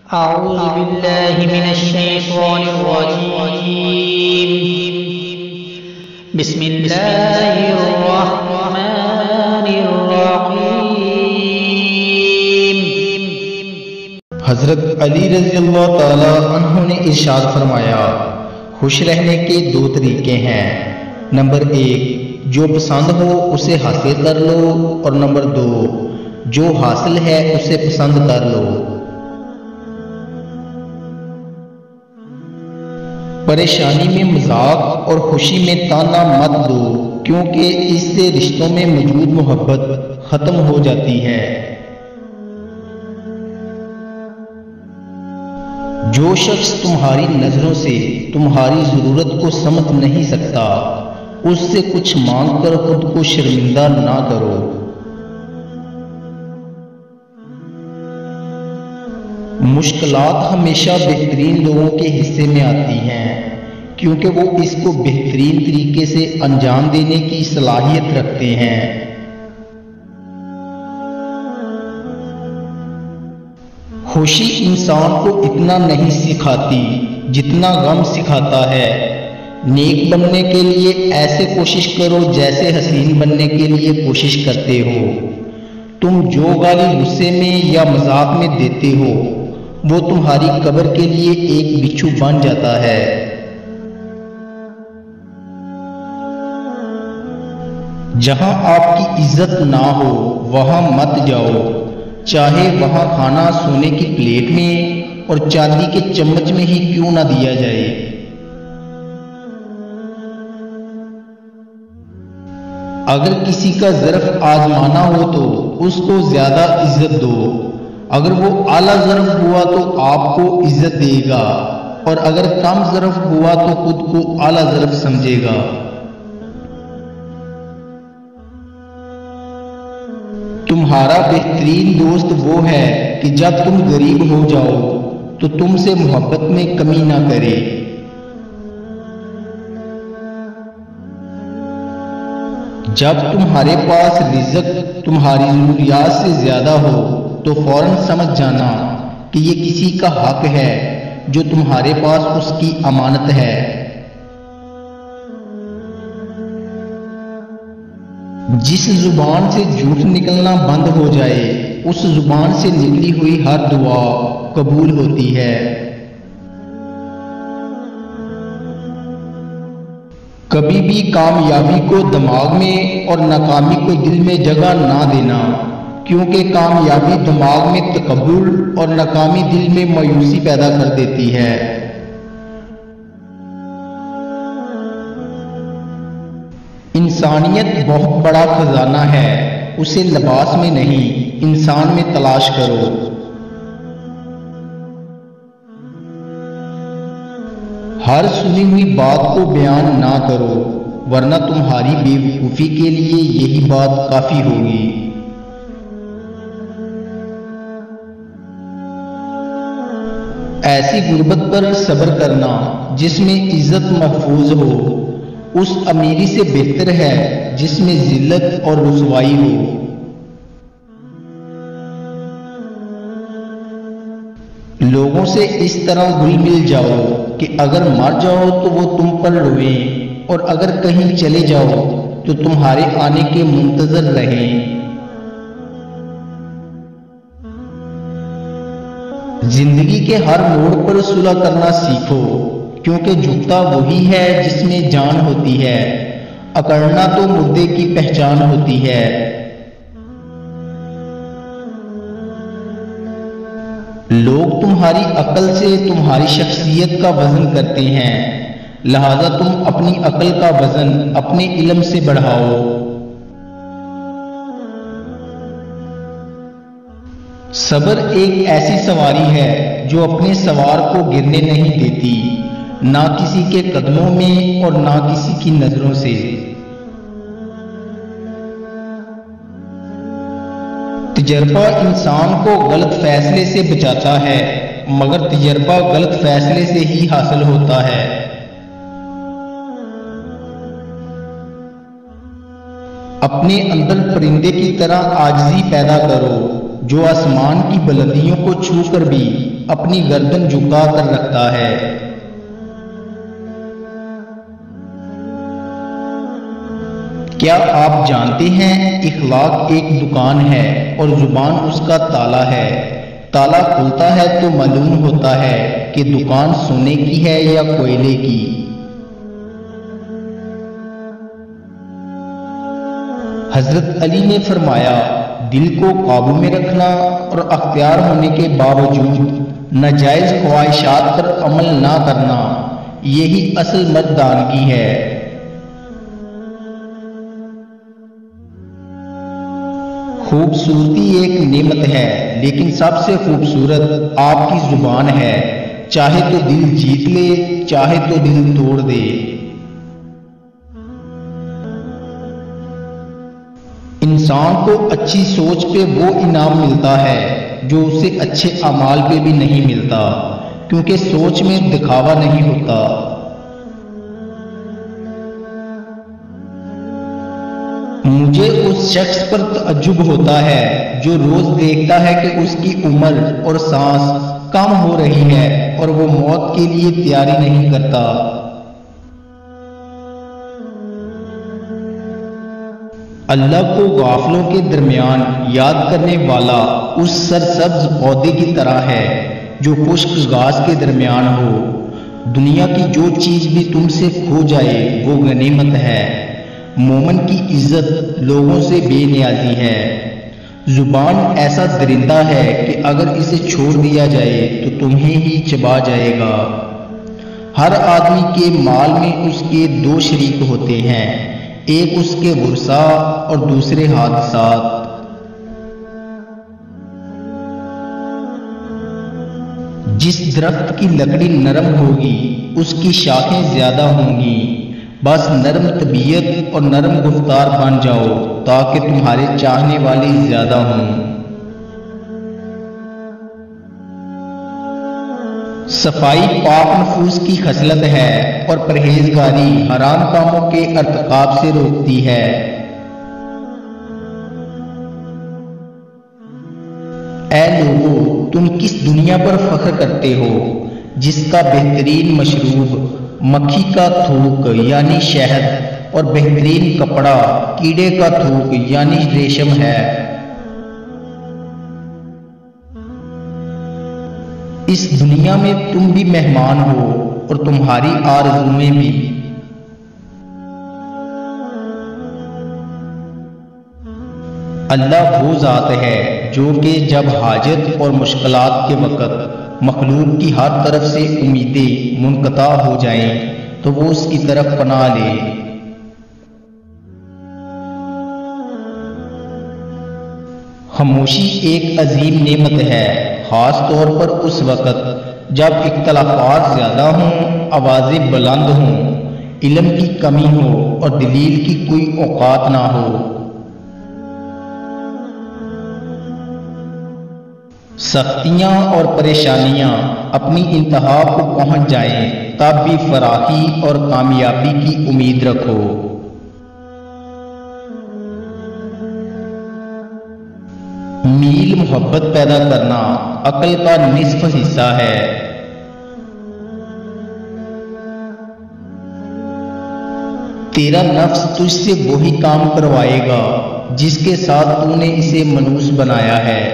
अऊज़ु बिल्लाहि मिनश शैतानिर रजीम। बिस्मिल्लाहिर रहमानिर रहीम। हज़रत अली रज़ियल्लाहु ताला अन्हु ने इरशाद फरमाया, खुश रहने के दो तरीके हैं। नंबर 1, जो पसंद हो उसे हासिल कर लो, और नंबर 2, जो हासिल है उसे पसंद कर लो। परेशानी में मजाक और खुशी में ताना मत दो, क्योंकि इससे रिश्तों में मौजूद मोहब्बत खत्म हो जाती है। जो शख्स तुम्हारी नजरों से तुम्हारी जरूरत को समझ नहीं सकता, उससे कुछ मांगकर खुद को शर्मिंदा ना करो। मुश्किलात हमेशा बेहतरीन लोगों के हिस्से में आती हैं, क्योंकि वो इसको बेहतरीन तरीके से अंजाम देने की सलाहियत रखते हैं। खुशी इंसान को इतना नहीं सिखाती जितना गम सिखाता है। नेक बनने के लिए ऐसे कोशिश करो जैसे हसीन बनने के लिए कोशिश करते हो। तुम जो गाली गुस्से में या मजाक में देते हो, वो तुम्हारी कब्र के लिए एक बिच्छू बन जाता है। जहां आपकी इज्जत ना हो वहां मत जाओ, चाहे वहां खाना सोने की प्लेट में और चांदी के चम्मच में ही क्यों ना दिया जाए। अगर किसी का ज़र्फ आजमाना हो तो उसको ज्यादा इज्जत दो। अगर वो आला ज़र्फ हुआ तो आपको इज्जत देगा, और अगर कम ज़र्फ हुआ तो खुद को आला ज़र्फ समझेगा। तुम्हारा बेहतरीन दोस्त वो है कि जब तुम गरीब हो जाओ तो तुमसे मोहब्बत में कमी ना करे। जब तुम्हारे पास रिज़्क तुम्हारी ज़रूरियात से ज़्यादा हो तो फौरन समझ जाना कि ये किसी का हक है जो तुम्हारे पास उसकी अमानत है। जिस जुबान से झूठ निकलना बंद हो जाए, उस जुबान से निकली हुई हर दुआ कबूल होती है। कभी भी कामयाबी को दिमाग में और नाकामी को दिल में जगह ना देना, क्योंकि कामयाबी दिमाग में तकब्बुर और नाकामी दिल में मायूसी पैदा कर देती है। इंसानियत बहुत बड़ा खजाना है, उसे लिबास में नहीं इंसान में तलाश करो। हर सुनी हुई बात को बयान ना करो, वरना तुम्हारी बेवकूफ़ी के लिए यही बात काफ़ी होगी। ऐसी गुर्बत पर सब्र करना जिसमें इज्जत महफूज हो, उस अमीरी से बेहतर है जिसमें जिल्लत और रुसवाई हो। लोगों से इस तरह घुल मिल जाओ कि अगर मर जाओ तो वो तुम पर रोएं, और अगर कहीं चले जाओ तो तुम्हारे आने के मुंतजर रहें। जिंदगी के हर मोड़ पर सुलह करना सीखो, क्योंकि झुकता वही है जिसमें जान होती है। अकड़ना तो मुर्दे की पहचान होती है। लोग तुम्हारी अकल से तुम्हारी शख्सियत का वजन करते हैं, लिहाजा तुम अपनी अकल का वजन अपने इल्म से बढ़ाओ। सब्र एक ऐसी सवारी है जो अपने सवार को गिरने नहीं देती, ना किसी के कदमों में और ना किसी की नजरों से। तजर्बा इंसान को गलत फैसले से बचाता है, मगर तजर्बा गलत फैसले से ही हासिल होता है। अपने अंदर परिंदे की तरह आजिज़ी पैदा करो, जो आसमान की बुलंदियों को छूकर भी अपनी गर्दन झुका कर रखता है। क्या आप जानते हैं, इखलाक एक दुकान है और जुबान उसका ताला है। ताला खुलता है तो मालूम होता है कि दुकान सोने की है या कोयले की। हजरत अली ने फरमाया, दिल को काबू में रखना और अख्तियार होने के बावजूद नाजायज ख्वाहिशात पर अमल ना करना, यही असल मर्दानगी है। खूबसूरती एक नेमत है, लेकिन सबसे खूबसूरत आपकी जुबान है। चाहे तो दिल जीत ले, चाहे तो दिल तोड़ दे। इंसान को अच्छी सोच पे वो इनाम मिलता है जो उसे अच्छे अमाल पे भी नहीं मिलता, क्योंकि सोच में दिखावा नहीं होता। मुझे उस शख्स पर तअज्जुब होता है जो रोज देखता है कि उसकी उम्र और सांस कम हो रही है और वो मौत के लिए तैयारी नहीं करता। अल्लाह को गाफलों के दरमियान याद करने वाला उस सरसब्ज पौधे की तरह है जो खुश्क घास के दरमियान हो। दुनिया की जो चीज भी तुमसे खो जाए वो गनीमत है। मोमन की इज्जत लोगों से बेनियाजी है। जुबान ऐसा दरिंदा है कि अगर इसे छोड़ दिया जाए तो तुम्हें ही चबा जाएगा। हर आदमी के माल में उसके दो शरीक होते हैं, एक उसके वर्सा और दूसरे हादसात। जिस दरख्त की लकड़ी नरम होगी उसकी शाखें ज्यादा होंगी। बस नरम तबीयत और नरम गुफ्तार बन जाओ ताकि तुम्हारे चाहने वाले ज्यादा हों। सफाई पाक नफूस की खसलत है और परहेजगारी हराम कामों के अर्तकाब से रोकती है। ऐ लोगों, तुम किस दुनिया पर फख्र करते हो जिसका बेहतरीन मशरूब मक्खी का थूक यानी शहद और बेहतरीन कपड़ा कीड़े का थूक यानी रेशम है। इस दुनिया में तुम भी मेहमान हो और तुम्हारी आरज़ुएं भी। अल्लाह वो ज़ात है जो कि जब हाजत और मुश्किलात के वक़्त मखलूक की हर तरफ से उम्मीदें मुनक़ता हो जाएं तो वो उसकी तरफ पनाह ले। खामोशी एक अजीम नेमत है, खास तौर पर उस वक़्त जब इख्तलाफात ज़्यादा हों, आवाज़ें बुलंद हों, इल्म की कमी हो और दलील की कोई औकात ना हो। सख्तियां और परेशानियां अपनी इंतहा को पहुंच जाएं, तब भी फराखी और कामयाबी की उम्मीद रखो। मील मोहब्बत पैदा करना अक्ल का निस्फ हिस्सा है। तेरा नफ्स तुझसे वही काम करवाएगा जिसके साथ तूने इसे मनूस बनाया है।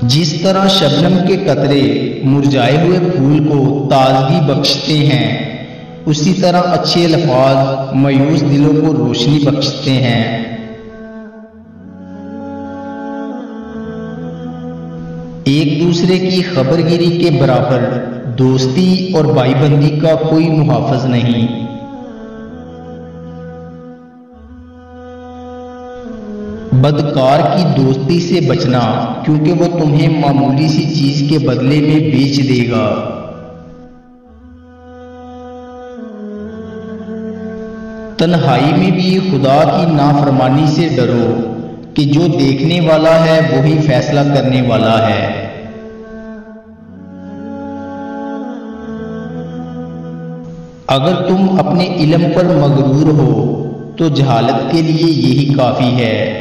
जिस तरह शबनम के कतरे मुरझाए हुए फूल को ताजगी बख्शते हैं, उसी तरह अच्छे अल्फाज मायूस दिलों को रोशनी बख्शते हैं। एक दूसरे की खबरगिरी के बराबर दोस्ती और भाईबंदी का कोई मुहाफ़िज़ नहीं। बदकार की दोस्ती से बचना, क्योंकि वो तुम्हें मामूली सी चीज के बदले में बेच देगा। तन्हाई में भी खुदा की नाफरमानी से डरो कि जो देखने वाला है वही फैसला करने वाला है। अगर तुम अपने इल्म पर मगरूर हो तो जहालत के लिए यही काफी है।